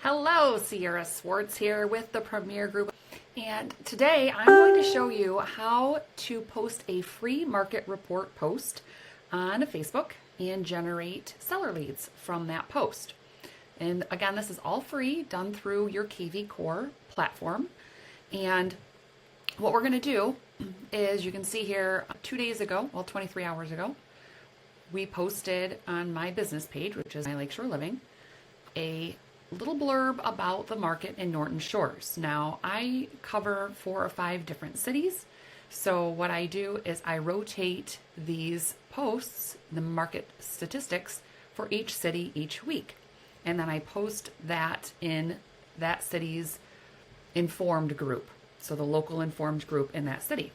Hello, Sierra Swartz here with the Premier Group, and today I'm going to show you how to post a free market report post on Facebook and generate seller leads from that post. And again, this is all free, done through your KVCore platform. And what we're going to do is, you can see here 2 days ago, well, 23 hours ago, we posted on my business page, which is My Lakeshore Living, a little blurb about the market in Norton Shores. Now, I cover 4 or 5 different cities. So what I do is I rotate these posts, the market statistics for each city each week. And then I post that in that city's informed group. So the local informed group in that city.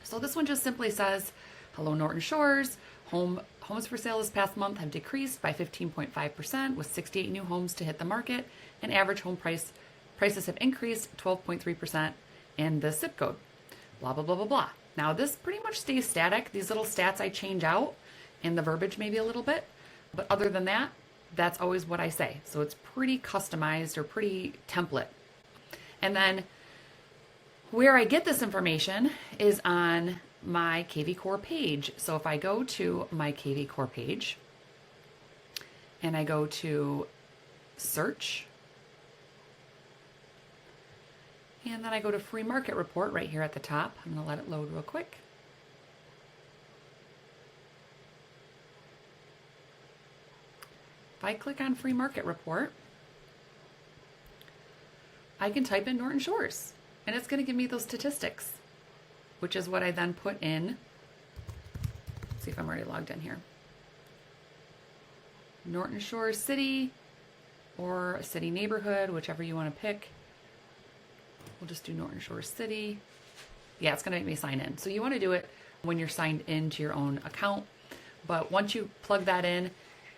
So this one just simply says, hello Norton Shores, homes for sale this past month have decreased by 15.5% with 68 new homes to hit the market, and average home prices have increased 12.3% in the zip code. Blah, blah, blah, blah, blah. Now this pretty much stays static. These little stats I change out and the verbiage maybe a little bit, but other than that, that's always what I say. So it's pretty customized or pretty template. And then where I get this information is on my KVCore page. So if I go to my KVCore page and I go to search, and then I go to free market report right here at the top. I'm going to let it load real quick. If I click on free market report, I can type in Norton Shores and it's going to give me those statistics, which is what I then put in. Let's see if I'm already logged in here. Norton Shores City or a city neighborhood, whichever you want to pick. We'll just do Norton Shores City. Yeah, it's going to make me sign in. So you want to do it when you're signed into your own account. But once you plug that in,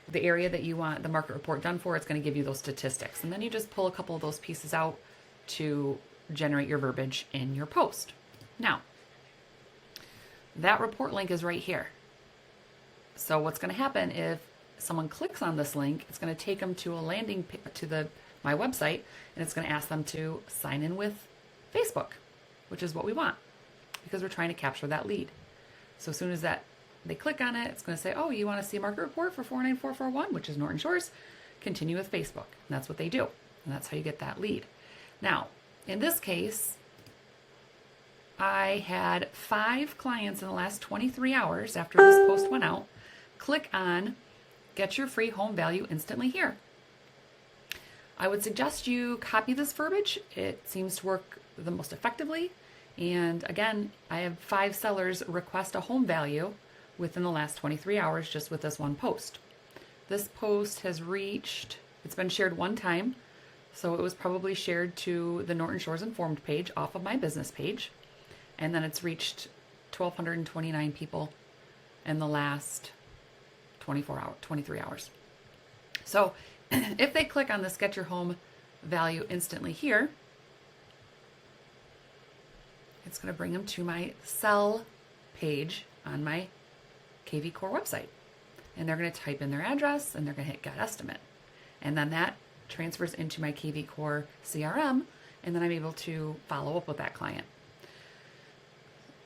the area that you want the market report done for, it's going to give you those statistics. And then you just pull a couple of those pieces out to generate your verbiage in your post. Now, that report link is right here. So what's going to happen if someone clicks on this link, it's going to take them to a landing page to my website, and it's going to ask them to sign in with Facebook, which is what we want because we're trying to capture that lead. So as soon as they click on it, it's going to say, oh, you want to see a market report for 49441, which is Norton Shores, continue with Facebook. And that's what they do. And that's how you get that lead. Now, in this case, I had 5 clients in the last 23 hours after this post went out click on get your free home value instantly here. I would suggest you copy this verbiage. It seems to work the most effectively. And again, I have 5 sellers request a home value within the last 23 hours just with this one post. This post has reached, it's been shared 1 time, so it was probably shared to the Norton Shores Informed page off of my business page. And then it's reached 1,229 people in the last 23 hours. So if they click on this get your home value instantly here, it's going to bring them to my sell page on my KVCore website. And they're going to type in their address and they're going to hit get estimate. And then that transfers into my KVCore CRM, and then I'm able to follow up with that client.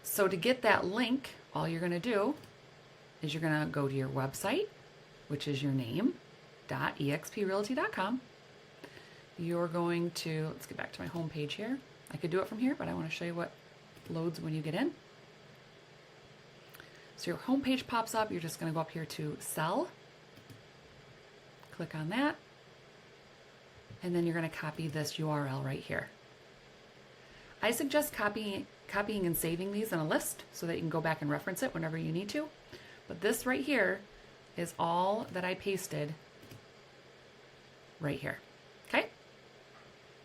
So to get that link, all you're going to do is you're going to go to your website, which is your name.exprealty.com. You're going to, let's get back to my home page here. I could do it from here, but I want to show you what loads when you get in. So your home page pops up. You're just going to go up here to sell. Click on that. And then you're going to copy this URL right here. I suggest copying and saving these in a list so that you can go back and reference it whenever you need to. But this right here is all that I pasted right here. Okay?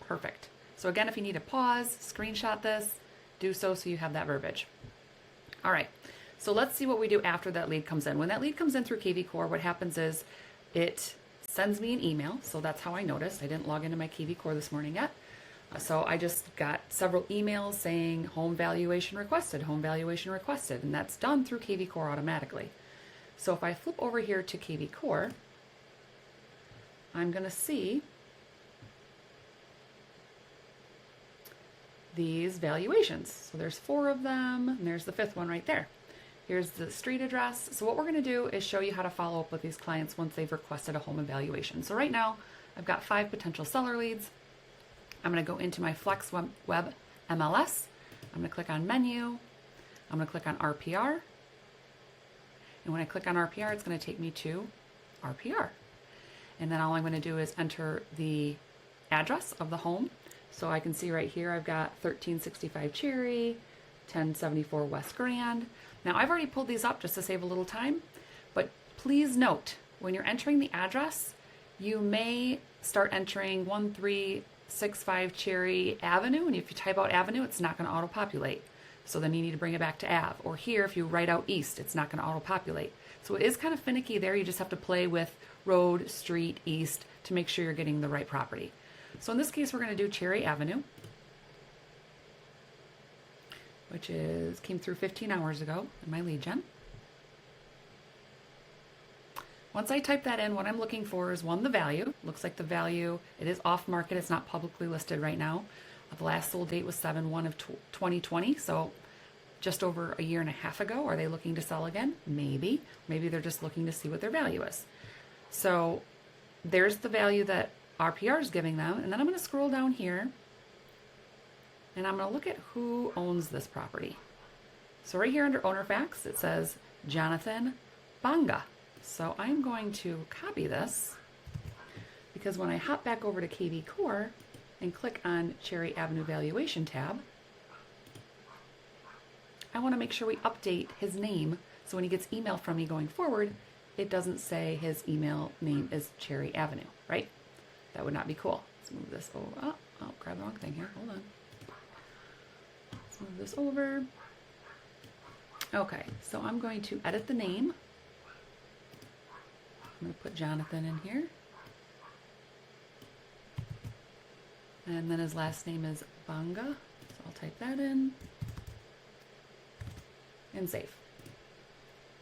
Perfect. So again, if you need to pause, screenshot this, do so you have that verbiage. All right. So let's see what we do after that lead comes in. When that lead comes in through KVCore, what happens is it sends me an email. So that's how I noticed. I didn't log into my KVCore this morning yet. So I just got several emails saying home valuation requested, and that's done through KVCore automatically. So if I flip over here to KVCore, I'm going to see these valuations. So there's 4 of them, and there's the 5th one right there. Here's the street address. So what we're going to do is show you how to follow up with these clients once they've requested a home evaluation. So right now, I've got 5 potential seller leads. I'm going to go into my Flex Web MLS. I'm going to click on Menu. I'm going to click on RPR. And when I click on RPR, it's going to take me to RPR. And then all I'm going to do is enter the address of the home. So I can see right here I've got 1365 Cherry, 1074 West Grand. Now I've already pulled these up just to save a little time, but please note when you're entering the address, you may start entering 1365 Cherry Avenue, and if you type out Avenue, it's not going to auto-populate. So then you need to bring it back to Ave. Or here, if you write out East, it's not going to auto-populate. So it is kind of finicky there. You just have to play with road, street, east to make sure you're getting the right property. So in this case, we're going to do Cherry Avenue, which came through 15 hours ago in my lead gen. Once I type that in, what I'm looking for is the value. Looks like the value, it is off market. It's not publicly listed right now. The last sold date was 7/1 of 2020, so just over a year and a half ago. Are they looking to sell again? Maybe. Maybe they're just looking to see what their value is. So there's the value that RPR is giving them, and then I'm going to scroll down here, and I'm going to look at who owns this property. So right here under owner facts, it says Jonathan Banga. So I'm going to copy this, because when I hop back over to KVCore and click on Cherry Avenue Valuation tab, I want to make sure we update his name so when he gets email from me going forward, it doesn't say his email name is Cherry Avenue, right? That would not be cool. Let's move this over. Oh, grab the wrong thing here. Hold on. Let's move this over. Okay, so I'm going to edit the name. I'm going to put Jonathan in here. And then his last name is Banga. So I'll type that in. And save.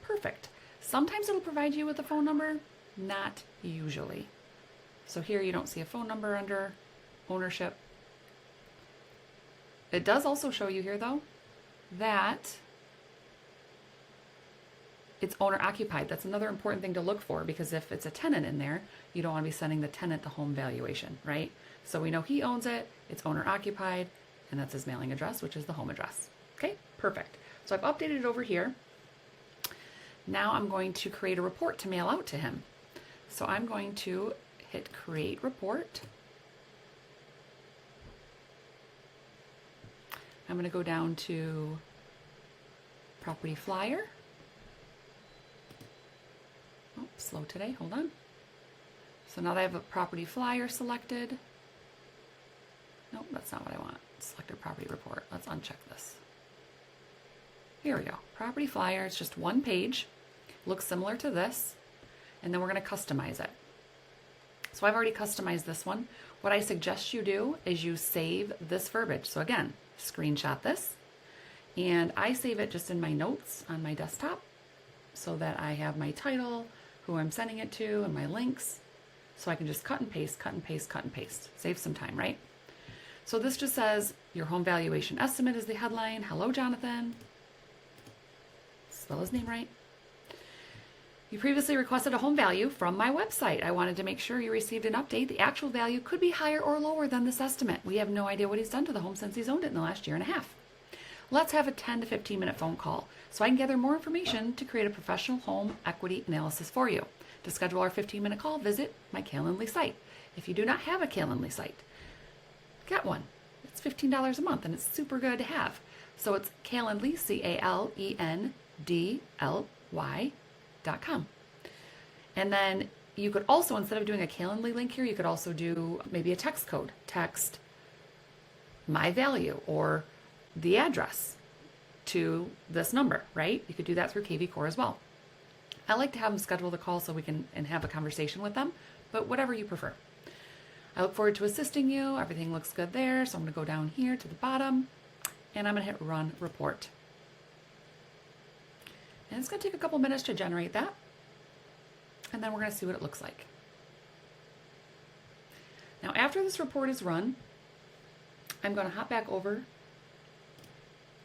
Perfect. Sometimes it'll provide you with a phone number, not usually. So here you don't see a phone number under ownership. It does also show you here though that it's owner occupied. That's another important thing to look for, because if it's a tenant in there, you don't want to be sending the tenant the home valuation, right? So we know he owns it, it's owner occupied, and that's his mailing address, which is the home address. Okay, perfect. So I've updated it over here. Now I'm going to create a report to mail out to him. So I'm going to hit create report. I'm going to go down to property flyer. Oh, slow today, hold on. So now that I have a property flyer selected. Nope, that's not what I want. Selected property report. Let's uncheck this. Here we go. Property flyer, it's just one page. Looks similar to this. And then we're going to customize it. So I've already customized this one. What I suggest you do is you save this verbiage. So again, screenshot this. And I save it just in my notes on my desktop so that I have my title, who I'm sending it to, and my links. So I can just cut and paste, cut and paste, cut and paste. Save some time, right? So this just says, your home valuation estimate is the headline. Hello, Jonathan. Spell his name right. You previously requested a home value from my website. I wanted to make sure you received an update. The actual value could be higher or lower than this estimate. We have no idea what he's done to the home since he's owned it in the last year and a half. Let's have a 10 to 15 minute phone call so I can gather more information to create a professional home equity analysis for you. To schedule our 15-minute call, visit my Calendly site. If you do not have a Calendly site, get one. It's $15 a month and it's super good to have. So it's Calendly, CALENDLY.com. And then you could also, instead of doing a Calendly link here, you could also do maybe a text code. Text my value or the address to this number, right? You could do that through KVCore as well. I like to have them schedule the call so we can have a conversation with them, but whatever you prefer. I look forward to assisting you. Everything looks good there. So I'm going to go down here to the bottom and I'm going to hit run report. And it's going to take a couple minutes to generate that. And then we're going to see what it looks like. Now, after this report is run, I'm going to hop back over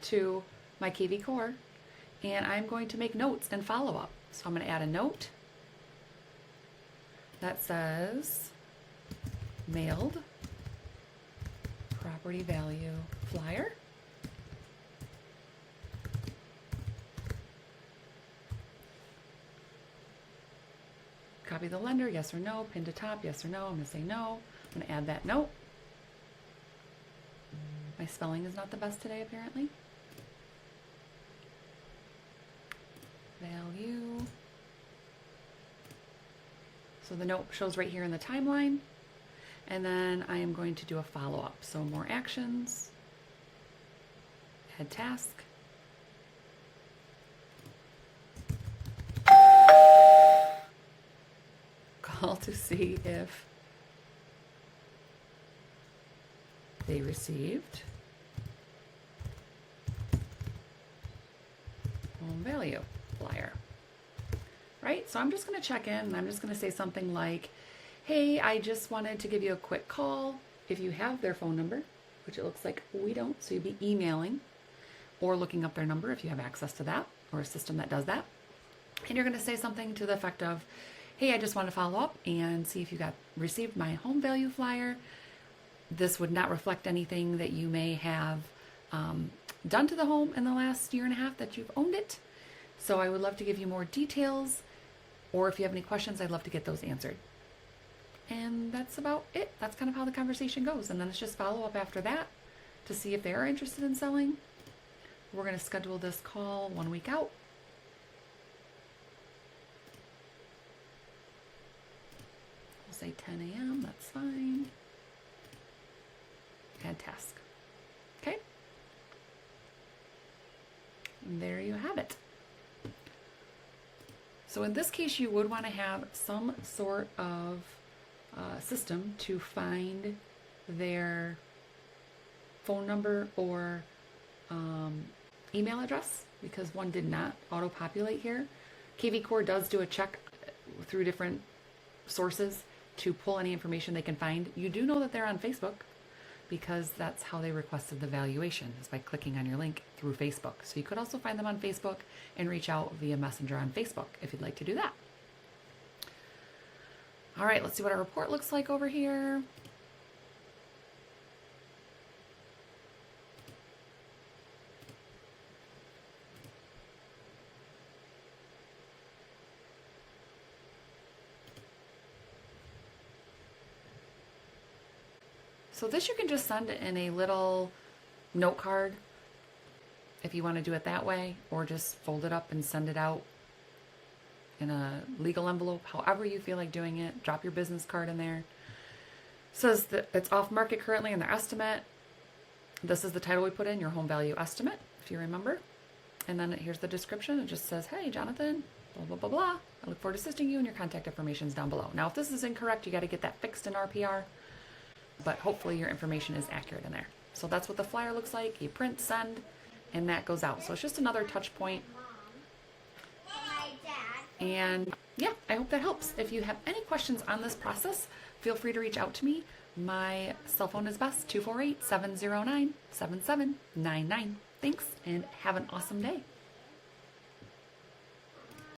to my KVCore and I'm going to make notes and follow up. So I'm going to add a note that says mailed property value flyer. Copy the lender, yes or no. Pin to top, yes or no. I'm going to say no. I'm going to add that note. My spelling is not the best today, apparently. Value. So the note shows right here in the timeline. And then I am going to do a follow-up. So more actions. Add task. Call to see if they received home value flyer. Right? So I'm just going to check in and I'm just going to say something like, hey, I just wanted to give you a quick call. If you have their phone number, which it looks like we don't, so you'd be emailing or looking up their number if you have access to that or a system that does that. And you're going to say something to the effect of, hey, I just want to follow up and see if you received my home value flyer. This would not reflect anything that you may have done to the home in the last year and a half that you've owned it. So I would love to give you more details, or if you have any questions, I'd love to get those answered. And that's about it. That's kind of how the conversation goes. And then it's just follow up after that to see if they are interested in selling. We're going to schedule this call 1 week out. We'll say 10 a.m. That's fine. Add task. Okay. And there you have it. So in this case, you would want to have some sort of system to find their phone number or email address, because one did not auto-populate here. KVCore does do a check through different sources to pull any information they can find. You do know that they're on Facebook, because that's how they requested the valuation, is by clicking on your link through Facebook. So you could also find them on Facebook and reach out via Messenger on Facebook if you'd like to do that. All right, let's see what our report looks like over here. So this you can just send in a little note card if you want to do it that way, or just fold it up and send it out in a legal envelope, however you feel like doing it. Drop your business card in there. It says that it's off market currently in their estimate. This is the title we put in, your home value estimate, if you remember. And then here's the description. It just says, hey, Jonathan, blah, blah, blah, blah. I look forward to assisting you, and your contact information is down below. Now, if this is incorrect, you got to get that fixed in RPR. But hopefully your information is accurate in there. So that's what the flyer looks like. You print, send, and that goes out. So it's just another touch point. And yeah, I hope that helps. If you have any questions on this process, feel free to reach out to me. My cell phone is best, 248-709-7799. Thanks, and have an awesome day.